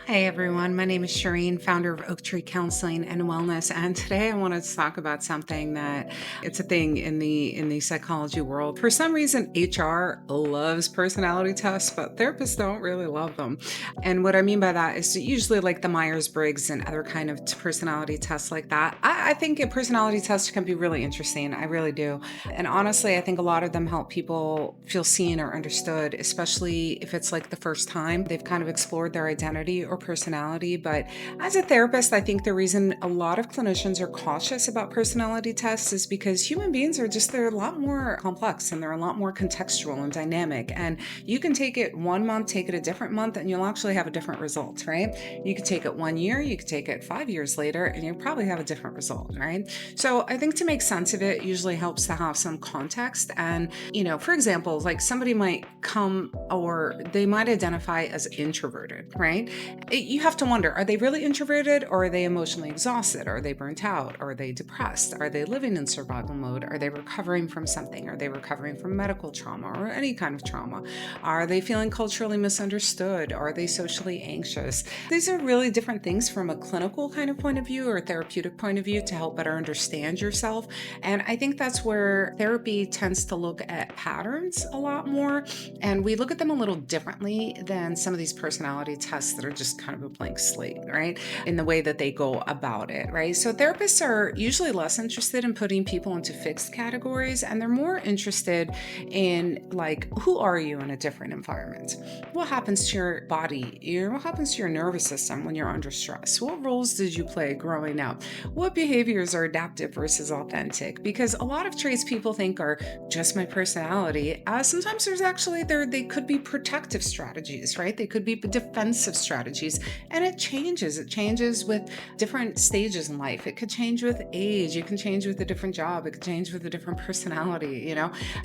Hey everyone, my name is Shireen, founder of Oak Tree Counseling and Wellness, and today I wanted to talk about something that it's a thing in the psychology world. For some reason, HR loves personality tests, but therapists don't really love them. And what I mean by that is usually like the Myers-Briggs and other kind of personality tests like that. I think a personality test can be really interesting. I really do. And honestly, I think a lot of them help people feel seen or understood, especially if it's like the first time they've kind of explored their identity or personality. But as a therapist, I think the reason a lot of clinicians are cautious about personality tests is because human beings they're a lot more complex and they're a lot more contextual and dynamic. And you can take it 1 month, take it a different month, and you'll actually have a different result, right? You could take it 1 year, you could take it 5 years later, and you'll probably have a different result, right? So I think to make sense of it usually helps to have some context. And, for example, like somebody might come or they might identify as introverted, right? You have to wonder, are they really introverted or are they emotionally exhausted? Are they burnt out? Are they depressed? Are they living in survival mode? Are they recovering from something? Are they recovering from medical trauma or any kind of trauma? Are they feeling culturally misunderstood? Are they socially anxious? These are really different things from a clinical kind of point of view or a therapeutic point of view to help better understand yourself. And I think that's where therapy tends to look at patterns a lot more. And we look at them a little differently than some of these personality tests that are just kind of a blank slate, right? In the way that they go about it, right? So therapists are usually less interested in putting people into fixed categories and they're more interested in like, who are you in a different environment? What happens to your body? What happens to your nervous system when you're under stress? What roles did you play growing up? What behaviors are adaptive versus authentic? Because a lot of traits people think are just my personality. Sometimes they could be protective strategies, right? They could be defensive strategies, and it changes. It changes with different stages in life. It could change with age. It can change with a different job. It could change with a different personality.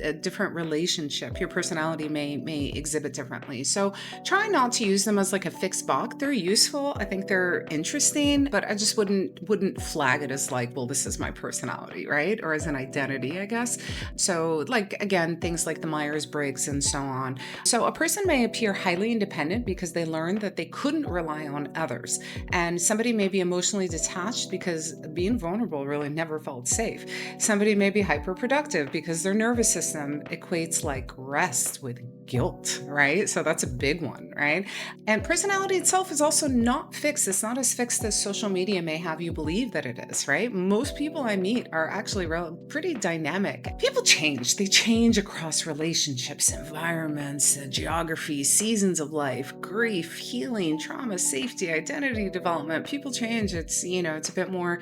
A different relationship. Your personality may exhibit differently. So try not to use them as like a fixed box. They're useful. I think they're interesting, but I just wouldn't flag it as like, well, this is my personality, right? Or as an identity, I guess. So like again, things like the Myers-Briggs and so on. So a person may appear highly independent because they learned that they couldn't rely on others. And somebody may be emotionally detached because being vulnerable really never felt safe. Somebody may be hyperproductive because their nervous system equates like rest with guilt, right? So that's a big one, right? And personality itself is also not fixed. It's not as fixed as social media may have you believe that it is, right? Most people I meet are actually pretty dynamic. People change. They change across relationships, environments, geography, seasons of life, grief, healing, trauma, safety, identity development. People change. It's a bit more,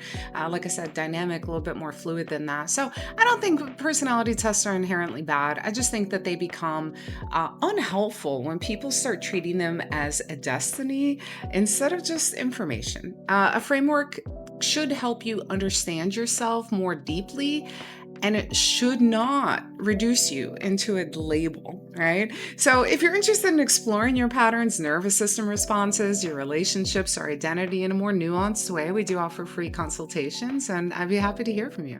like I said, dynamic, a little bit more fluid than that. So I don't think personality tests are inherently bad. I just think that they become unhelpful when people start treating them as a destiny instead of just information. A framework should help you understand yourself more deeply, and it should not reduce you into a label, right? So if you're interested in exploring your patterns, nervous system responses, your relationships, or identity in a more nuanced way, we do offer free consultations, and I'd be happy to hear from you.